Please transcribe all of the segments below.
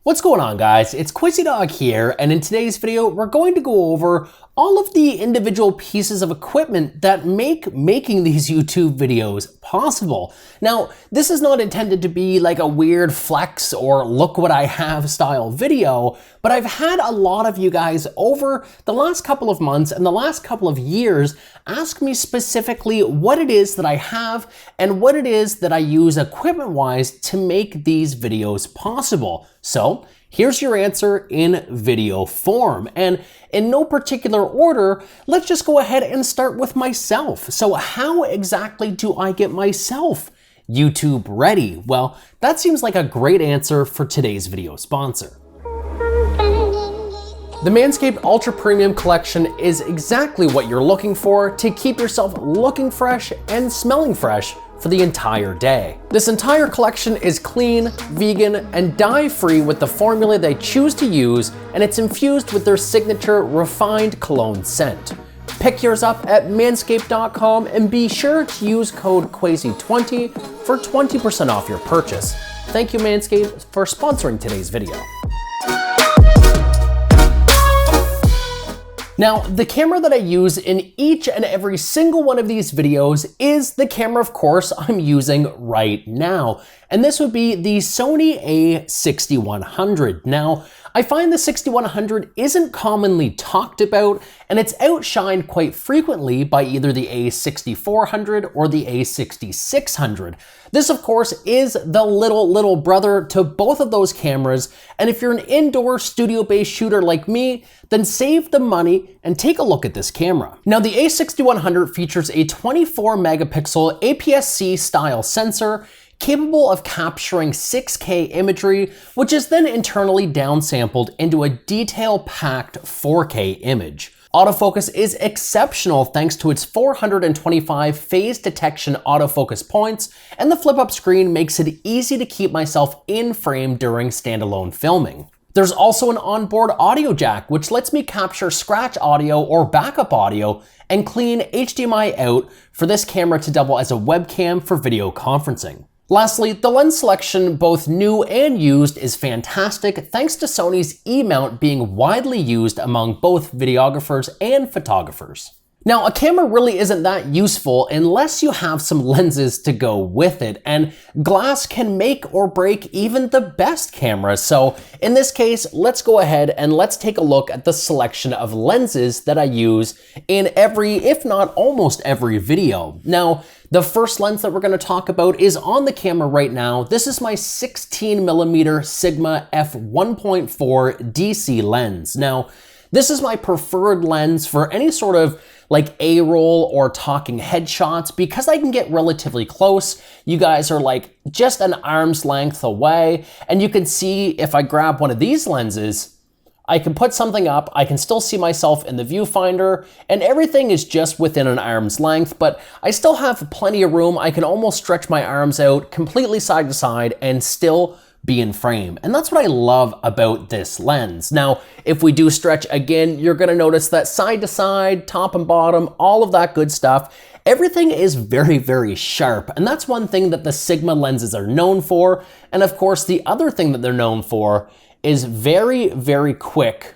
What's going on, guys? It's QWAZY here, and in today's video, we're going to go over all of the individual pieces of equipment that make making these YouTube videos possible. Now, this is not intended to be like a weird flex or look what I have style video, but I've had a lot of you guys over the last couple of months and the last couple of years ask me specifically what it is that I have and what it is that I use equipment-wise to make these videos possible. So here's your answer in video form. And in no particular order, let's just go ahead and start with myself. So how exactly do I get myself YouTube ready? Well, that seems like a great answer for today's video sponsor. The Manscaped Ultra Premium Collection is exactly what you're looking for to keep yourself looking fresh and smelling fresh for the entire day. This entire collection is clean, vegan, and dye-free with the formula they choose to use, and it's infused with their signature refined cologne scent. Pick yours up at manscaped.com and be sure to use code QWAZY20 for 20% off your purchase. Thank you, Manscaped, for sponsoring today's video. Now, the camera that I use in each and every single one of these videos is the camera, of course, I'm using right now. And this would be the Sony a6100. Now, I find the 6100 isn't commonly talked about, and it's outshined quite frequently by either the a6400 or the a6600. This, of course, is the little brother to both of those cameras, and if you're an indoor studio-based shooter like me, then save the money and take a look at this camera. Now, the a6100 features a 24 megapixel APS-C style sensor capable of capturing 6K imagery, which is then internally downsampled into a detail-packed 4K image. Autofocus is exceptional thanks to its 425 phase detection autofocus points, and the flip-up screen makes it easy to keep myself in frame during standalone filming. There's also an onboard audio jack, which lets me capture scratch audio or backup audio and clean HDMI out for this camera to double as a webcam for video conferencing. Lastly, the lens selection, both new and used, is fantastic thanks to Sony's E-mount being widely used among both videographers and photographers. Now, a camera really isn't that useful unless you have some lenses to go with it, and glass can make or break even the best cameras. So in this case, let's go ahead and let's take a look at the selection of lenses that I use in every, if not almost every video. Now, the first lens that we're going to talk about is on the camera right now. This is my 16mm Sigma f1.4 DC lens. Now, this is my preferred lens for any sort of like A-roll or talking headshots because I can get relatively close. You guys are like just an arm's length away, and you can see if I grab one of these lenses, I can put something up, I can still see myself in the viewfinder, and everything is just within an arm's length, but I still have plenty of room. I can almost stretch my arms out completely side to side and still be in frame. And that's what I love about this lens. Now, if we do stretch again, you're gonna notice that side to side, top and bottom, all of that good stuff, everything is very, very sharp. And that's one thing that the Sigma lenses are known for. And of course, the other thing that they're known for is very, very quick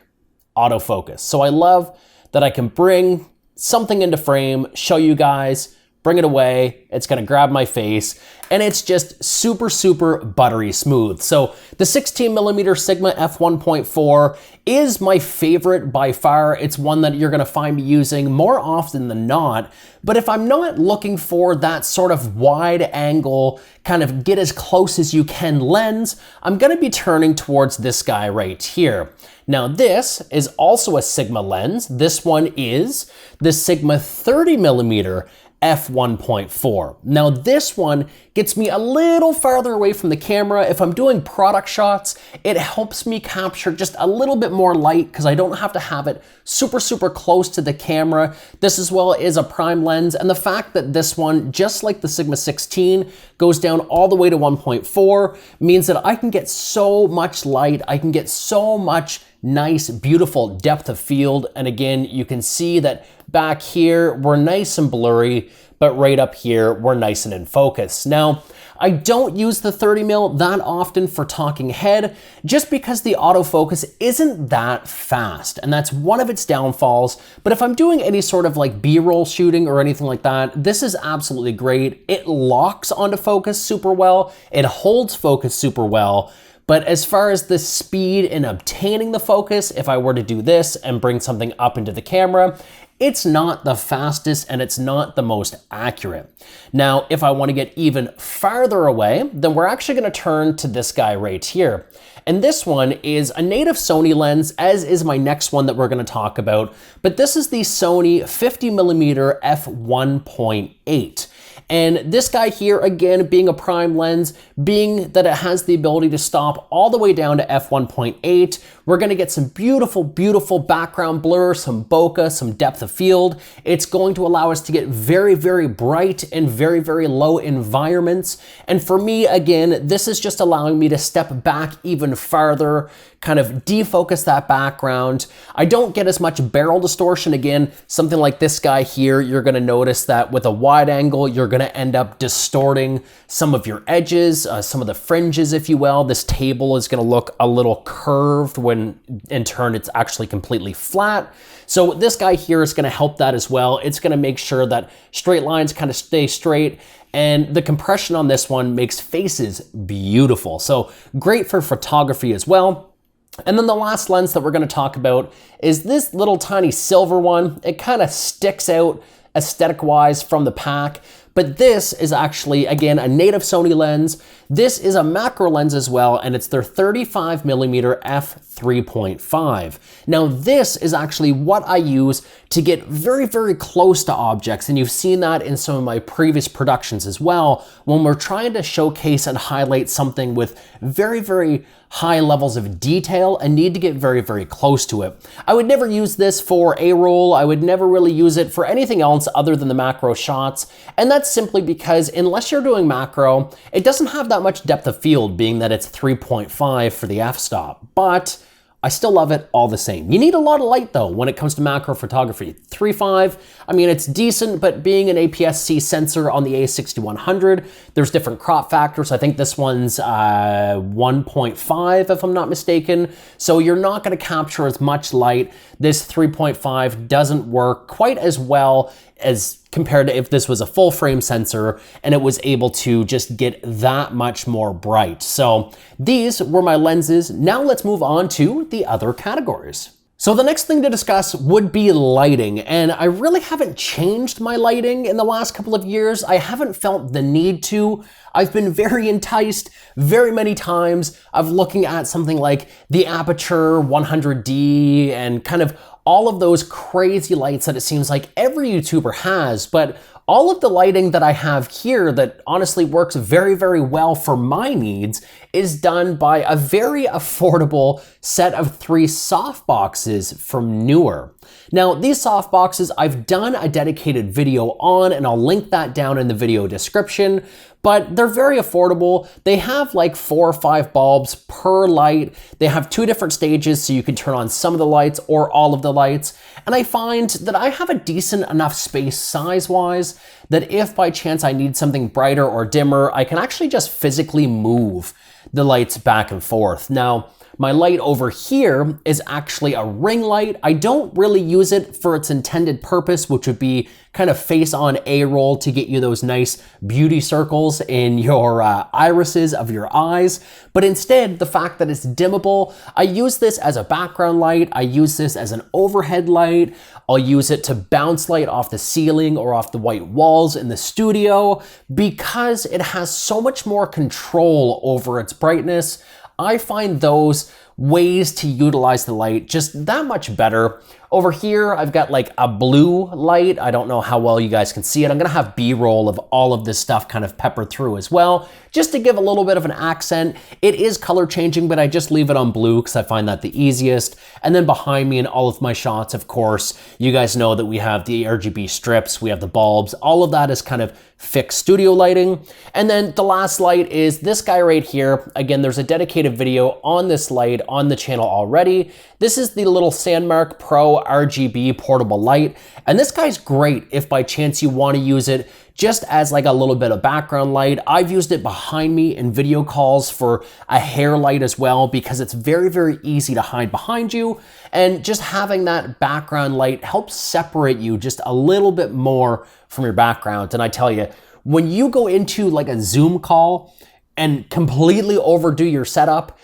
autofocus. So I love that I can bring something into frame, show you guys, bring it away, it's gonna grab my face, and it's just super, super buttery smooth. So the 16mm Sigma f1.4 is my favorite by far. It's one that you're gonna find me using more often than not. But if I'm not looking for that sort of wide angle, kind of get as close as you can lens, I'm gonna be turning towards this guy right here. Now this is also a Sigma lens. This one is the Sigma 30mm f1.4. Now this one gets me a little farther away from the camera. If I'm doing product shots, it helps me capture just a little bit more light because I don't have to have it super, super close to the camera. This as well is a prime lens, and the fact that this one, just like the Sigma 16, goes down all the way to 1.4 means that I can get so much light, I can get so much nice, beautiful depth of field. And again, you can see that back here, we're nice and blurry, but right up here, we're nice and in focus. Now, I don't use the 30mm that often for talking head, just because the autofocus isn't that fast, and that's one of its downfalls. But if I'm doing any sort of like B-roll shooting or anything like that, this is absolutely great. It locks onto focus super well, it holds focus super well. But as far as the speed in obtaining the focus, if I were to do this and bring something up into the camera, it's not the fastest and it's not the most accurate. Now, if I want to get even farther away, then we're actually going to turn to this guy right here. And this one is a native Sony lens, as is my next one that we're going to talk about. But this is the Sony 50mm f1.8. And this guy here, again, being a prime lens, being that it has the ability to stop all the way down to f1.8, we're gonna get some beautiful, beautiful background blur, some bokeh, some depth of field. It's going to allow us to get very, very bright and very, very low environments. And for me, again, this is just allowing me to step back even farther, kind of defocus that background. I don't get as much barrel distortion. Again, something like this guy here, you're gonna notice that with a wide angle, you're gonna end up distorting some of your edges, some of the fringes, if you will. This table is gonna look a little curved when in turn it's actually completely flat. So this guy here is gonna help that as well. It's gonna make sure that straight lines kind of stay straight, and the compression on this one makes faces beautiful. So great for photography as well. And then the last lens that we're going to talk about is this little tiny silver one. It kind of sticks out aesthetic-wise from the pack, but this is actually, again, a native Sony lens. This is a macro lens as well, and it's their 35mm f3.5. Now, this is actually what I use to get very, very close to objects, and you've seen that in some of my previous productions as well, when we're trying to showcase and highlight something with very, very high levels of detail and need to get very, very close to it. I would never use this for A-roll. I would never really use it for anything else other than the macro shots. And that's simply because unless you're doing macro, it doesn't have that much depth of field, being that it's 3.5 for the f-stop. But I still love it all the same. You need a lot of light though when it comes to macro photography. 3.5, I mean, it's decent, but being an APS-C sensor on the A6100, there's different crop factors. I think this one's 1.5 if I'm not mistaken. So you're not gonna capture as much light. This 3.5 doesn't work quite as well as compared to if this was a full frame sensor and it was able to just get that much more bright. So these were my lenses. Now let's move on to the other categories. So the next thing to discuss would be lighting, and I really haven't changed my lighting in the last couple of years. I haven't felt the need to. I've been very enticed very many times of looking at something like the Aperture 100D and kind of all of those crazy lights that it seems like every YouTuber has, but all of the lighting that I have here that honestly works very, very well for my needs is done by a very affordable set of 3 softboxes from NEEWER. Now, these softboxes I've done a dedicated video on, and I'll link that down in the video description, but they're very affordable. They have like 4 or 5 bulbs per light. They have 2 different stages, so you can turn on some of the lights or all of the lights. And I find that I have a decent enough space size-wise that if by chance I need something brighter or dimmer, I can actually just physically move the lights back and forth. Now, my light over here is actually a ring light. I don't really use it for its intended purpose, which would be kind of face on A-roll to get you those nice beauty circles in your irises of your eyes. But instead, the fact that it's dimmable, I use this as a background light. I use this as an overhead light. I'll use it to bounce light off the ceiling or off the white walls in the studio because it has so much more control over its brightness. I find those ways to utilize the light just that much better. Over here, I've got like a blue light. I don't know how well you guys can see it. I'm gonna have B-roll of all of this stuff kind of peppered through as well, just to give a little bit of an accent. It is color changing, but I just leave it on blue because I find that the easiest. And then behind me in all of my shots, of course, you guys know that we have the RGB strips, we have the bulbs, all of that is kind of fixed studio lighting. And then the last light is this guy right here. Again, there's a dedicated video on this light on the channel already. This is the little SANDMARC Pro RGB portable light. And this guy's great if by chance you want to use it just as like a little bit of background light. I've used it behind me in video calls for a hair light as well, because it's very, very easy to hide behind you. And just having that background light helps separate you just a little bit more from your background. And I tell you, when you go into like a Zoom call and completely overdo your setup,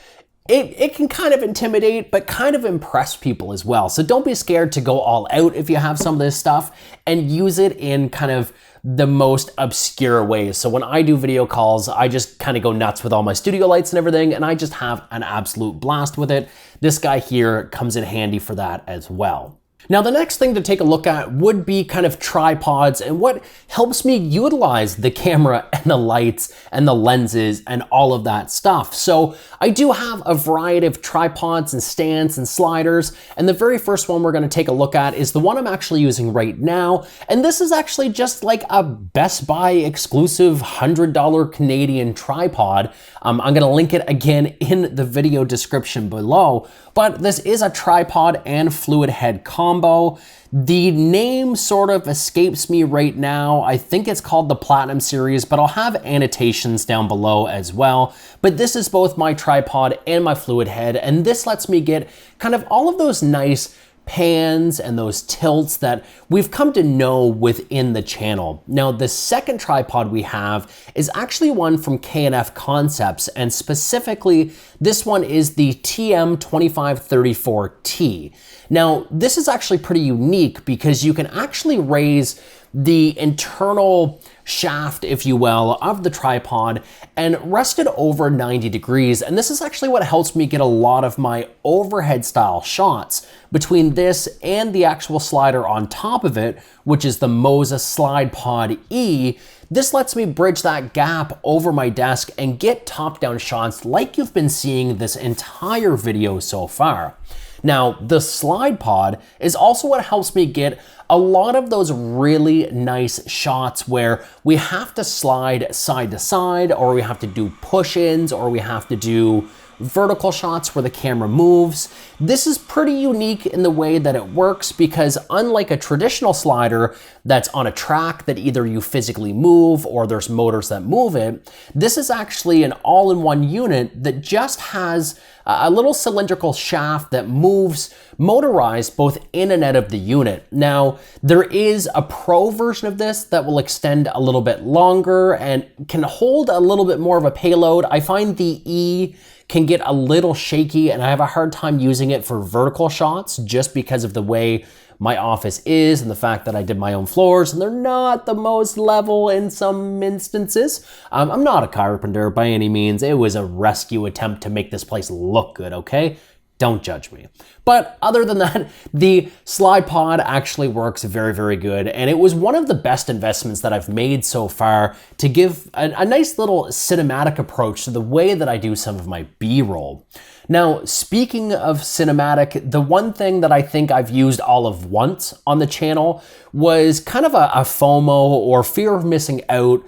it can kind of intimidate, but kind of impress people as well. So don't be scared to go all out if you have some of this stuff, and use it in kind of the most obscure ways. So when I do video calls, I just kind of go nuts with all my studio lights and everything, and I just have an absolute blast with it. This guy here comes in handy for that as well. Now, the next thing to take a look at would be kind of tripods and what helps me utilize the camera and the lights and the lenses and all of that stuff. So I do have a variety of tripods and stands and sliders. And the very first one we're going to take a look at is the one I'm actually using right now. And this is actually just like a Best Buy exclusive $100 Canadian tripod. I'm going to link it again in the video description below. But this is a tripod and fluid head combo. The name sort of escapes me right now. I think it's called the Platinum series, but I'll have annotations down below as well. But this is both my tripod and my fluid head, and this lets me get kind of all of those nice pans and those tilts that we've come to know within the channel. Now, the second tripod we have is actually one from K&F Concepts, and specifically this one is the TM2534T. Now, this is actually pretty unique because you can actually raise the internal shaft, if you will, of the tripod and rest it over 90 degrees. And this is actually what helps me get a lot of my overhead style shots between this and the actual slider on top of it, which is the Moza Slide Pod E. This lets me bridge that gap over my desk and get top-down shots like you've been seeing this entire video so far. Now, the slide pod is also what helps me get a lot of those really nice shots where we have to slide side to side, or we have to do push-ins, or we have to do vertical shots where the camera moves. This is pretty unique in the way that it works, because unlike a traditional slider that's on a track that either you physically move or there's motors that move it, this is actually an all-in-one unit that just has a little cylindrical shaft that moves motorized both in and out of the unit. Now, there is a pro version of this that will extend a little bit longer and can hold a little bit more of a payload. I find the E can get a little shaky, and I have a hard time using it for vertical shots just because of the way my office is and the fact that I did my own floors and they're not the most level in some instances. I'm not a carpenter by any means. It was a rescue attempt to make this place look good, okay? Don't judge me. But other than that, the slide pod actually works very, very good. And it was one of the best investments that I've made so far to give a nice little cinematic approach to the way that I do some of my B-roll. Now, speaking of cinematic, the one thing that I think I've used all of once on the channel was kind of a FOMO, or fear of missing out,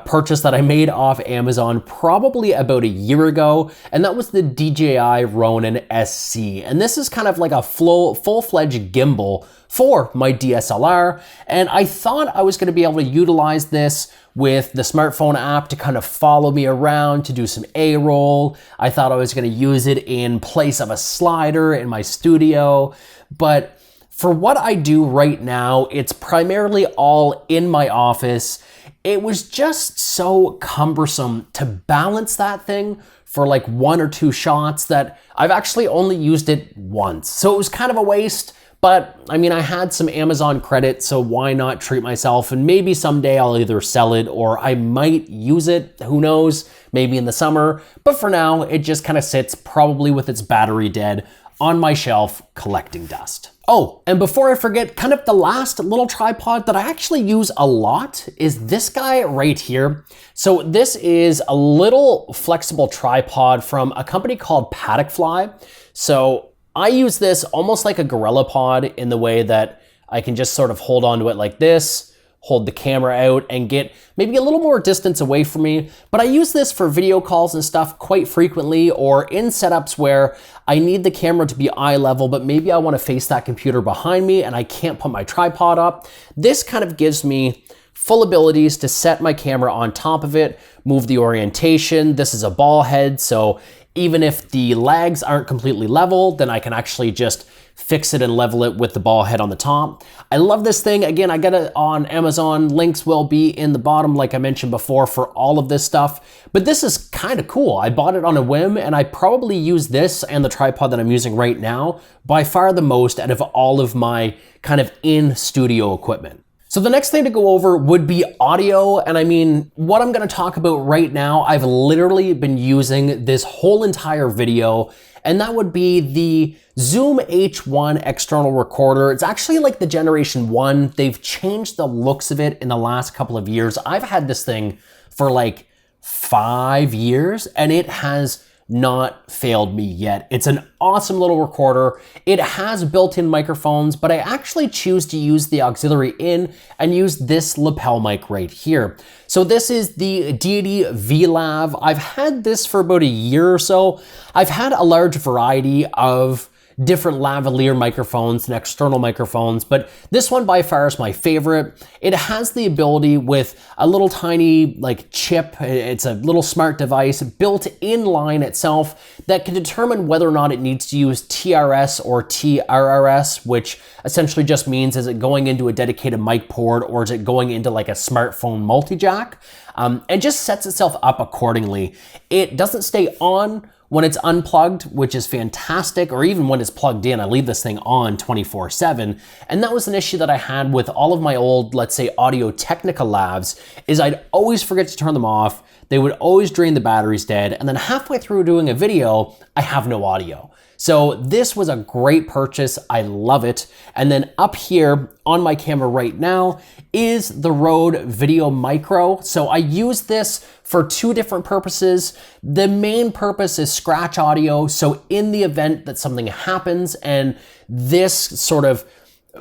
purchase that I made off Amazon probably about a year ago, and that was the DJI RONIN-SC. And this is kind of like a full-fledged gimbal for my DSLR, and I thought I was going to be able to utilize this with the smartphone app to kind of follow me around, to do some A-roll. I thought I was going to use it in place of a slider in my studio, but for what I do right now, it's primarily all in my office. It was just so cumbersome to balance that thing for like 1 or 2 shots that I've actually only used it once. So it was kind of a waste, but I mean, I had some Amazon credit, so why not treat myself? And maybe someday I'll either sell it or I might use it, who knows, maybe in the summer. But for now, it just kind of sits, probably with its battery dead, on my shelf collecting dust. Oh, and before I forget, kind of the last little tripod that I actually use a lot is this guy right here. So this is a little flexible tripod from a company called PATEKFLY. So I use this almost like a gorilla pod in the way that I can just sort of hold onto it like this, hold the camera out and get maybe a little more distance away from me. But I use this for video calls and stuff quite frequently, or in setups where I need the camera to be eye level, but maybe I want to face that computer behind me and I can't put my tripod up. This kind of gives me full abilities to set my camera on top of it, move the orientation. This is a ball head, so even if the legs aren't completely level, then I can actually just fix it and level it with the ball head on the top. I love this thing. Again, I got it on Amazon. Links will be in the bottom, like I mentioned before, for all of this stuff. But this is kind of cool. I bought it on a whim, and I probably use this and the tripod that I'm using right now by far the most out of all of my kind of in-studio equipment. So the next thing to go over would be audio. And I mean, what I'm gonna talk about right now, I've literally been using this whole entire video, and that would be the Zoom H1 external recorder. It's actually like the Generation 1. They've changed the looks of it in the last couple of years. I've had this thing for like 5 years, and it has not failed me yet. It's an awesome little recorder. It has built-in microphones, but I actually choose to use the auxiliary in and use this lapel mic right here. So this is the DIETY V.LAV. I've had this for about a year or so. I've had a large variety of different lavalier microphones and external microphones, but this one by far is my favorite. It has the ability with a little tiny like chip, it's a little smart device built in line itself that can determine whether or not it needs to use TRS or TRRS, which essentially just means is it going into a dedicated mic port or is it going into like a smartphone multi-jack, and just sets itself up accordingly. It doesn't stay on when it's unplugged, which is fantastic, or even when it's plugged in. I leave this thing on 24/7. And that was an issue that I had with all of my old, let's say, Audio-Technica lavs, is I'd always forget to turn them off. They would always drain the batteries dead. And then halfway through doing a video, I have no audio. So this was a great purchase. I love it. And then up here on my camera right now is the Rode Video Micro. So I use this for two different purposes. The main purpose is scratch audio. So in the event that something happens and this sort of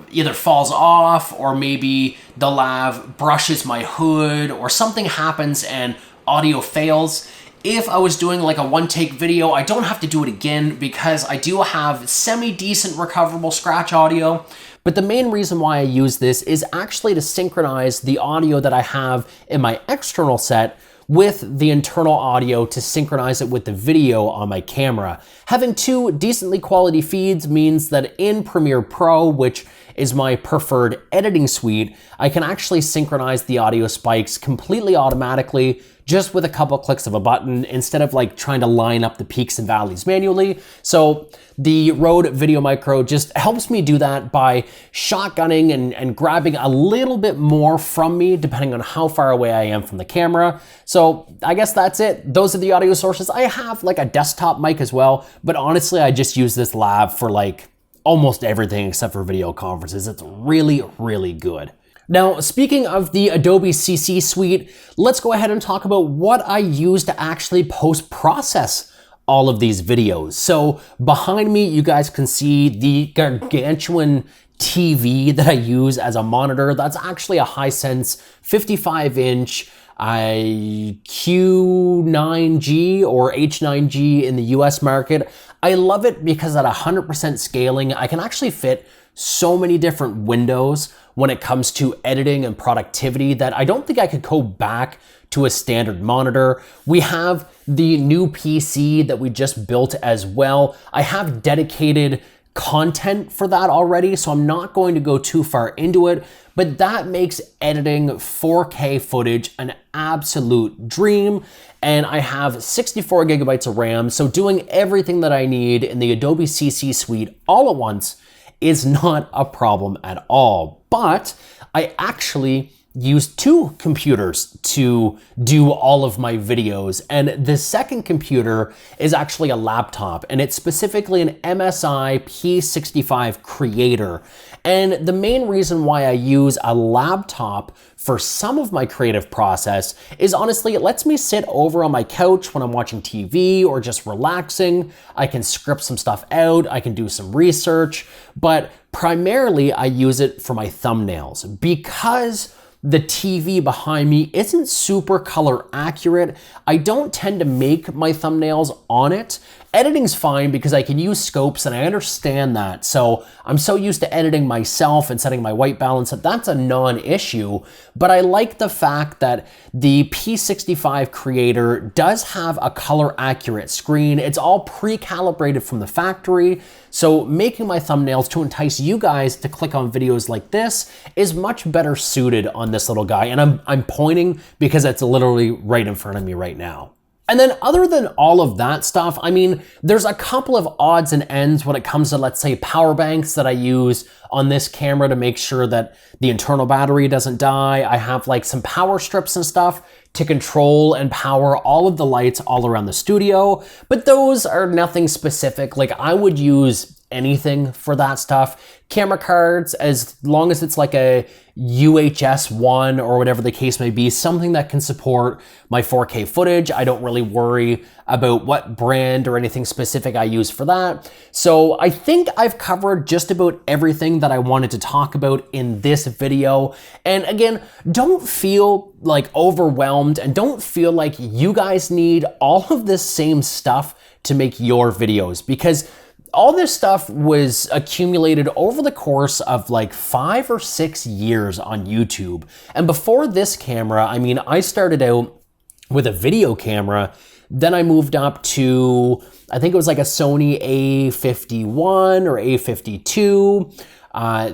either falls off or maybe the lav brushes my hood or something happens and audio fails, if I was doing like a one-take video, I don't have to do it again because I do have semi-decent recoverable scratch audio. But the main reason why I use this is actually to synchronize the audio that I have in my external set with the internal audio to synchronize it with the video on my camera. Having two decently quality feeds means that in Premiere Pro, which is my preferred editing suite, I can actually synchronize the audio spikes completely automatically just with a couple clicks of a button instead of like trying to line up the peaks and valleys manually. So the Rode Video Micro just helps me do that by shotgunning and grabbing a little bit more from me depending on how far away I am from the camera. So I guess that's it. Those are the audio sources. I have like a desktop mic as well, but honestly, I just use this lav for like almost everything except for video conferences. It's really, really good. Now, speaking of the Adobe CC suite, let's go ahead and talk about what I use to actually post-process all of these videos. So behind me, you guys can see the gargantuan TV that I use as a monitor. That's actually a Hisense 55-inch Q9G or H9G in the US market. I love it because at 100% scaling, I can actually fit so many different windows when it comes to editing and productivity that I don't think I could go back to a standard monitor. We have the new PC that we just built as well. I have dedicated content for that already, so I'm not going to go too far into it, but that makes editing 4K footage an absolute dream. And I have 64 gigabytes of RAM, so doing everything that I need in the Adobe CC suite all at once is not a problem at all. But I actually use two computers to do all of my videos. And the second computer is actually a laptop, and it's specifically an MSI P65 Creator. And the main reason why I use a laptop for some of my creative process is honestly, it lets me sit over on my couch when I'm watching TV or just relaxing. I can script some stuff out, I can do some research, but primarily I use it for my thumbnails because the TV behind me isn't super color accurate. I don't tend to make my thumbnails on it. Editing's fine because I can use scopes and I understand that. So I'm so used to editing myself and setting my white balance that that's a non-issue. But I like the fact that the P65 Creator does have a color accurate screen. It's all pre-calibrated from the factory. So making my thumbnails to entice you guys to click on videos like this is much better suited on this little guy. And I'm pointing because it's literally right in front of me right now. And then other than all of that stuff, I mean, there's a couple of odds and ends when it comes to, let's say, power banks that I use on this camera to make sure that the internal battery doesn't die. I have like some power strips and stuff to control and power all of the lights all around the studio, but those are nothing specific. Like I would use anything for that stuff. Camera cards, as long as it's like a UHS 1 or whatever the case may be, something that can support my 4K footage. I don't really worry about what brand or anything specific I use for that. So I think I've covered just about everything that I wanted to talk about in this video. And again, don't feel like overwhelmed and don't feel like you guys need all of this same stuff to make your videos, because all this stuff was accumulated over the course of like 5 or 6 years on YouTube. And before this camera, I mean, I started out with a video camera, then I moved up to, I think it was like a Sony A51 or A52.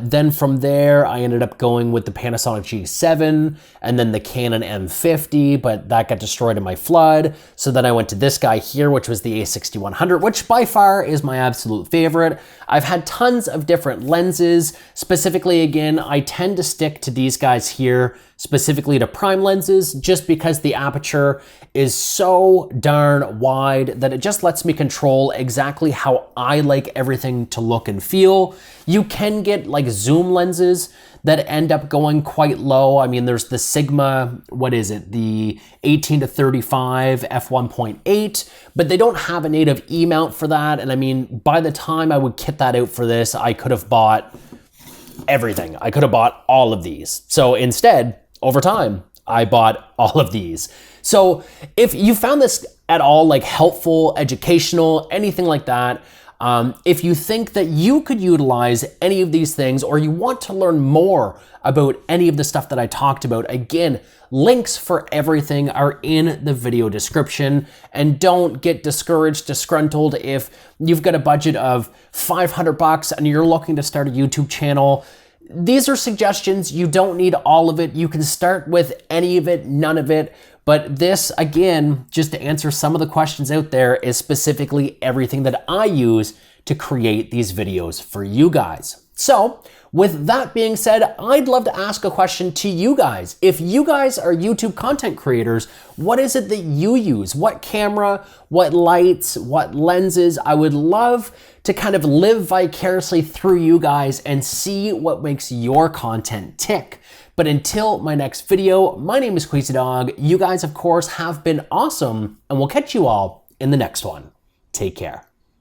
Then from there, I ended up going with the Panasonic G7 and then the Canon M50, but that got destroyed in my flood. So then I went to this guy here, which was the A6100, which by far is my absolute favorite. I've had tons of different lenses. Specifically, again, I tend to stick to these guys here, specifically to prime lenses, just because the aperture is so darn wide that it just lets me control exactly how I like everything to look and feel. You can get like zoom lenses that end up going quite low. I mean, there's the Sigma, what is it? The 18 to 35 f1.8, but they don't have a native E mount for that. And I mean, by the time I would kit that out for this, I could have bought everything. I could have bought all of these. So instead, over time, I bought all of these. So if you found this at all like helpful, educational, anything like that, if you think that you could utilize any of these things or you want to learn more about any of the stuff that I talked about, again, links for everything are in the video description. And don't get discouraged, disgruntled if you've got a budget of $500 and you're looking to start a YouTube channel. These are suggestions. You don't need all of it. You can start with any of it, none of it. But this, again, just to answer some of the questions out there, is specifically everything that I use to create these videos for you guys. So with that being said, I'd love to ask a question to you guys. If you guys are YouTube content creators, what is it that you use? What camera, what lights, what lenses? I would love to kind of live vicariously through you guys and see what makes your content tick. But until my next video, my name is QWAZY. You guys, of course, have been awesome, and we'll catch you all in the next one. Take care.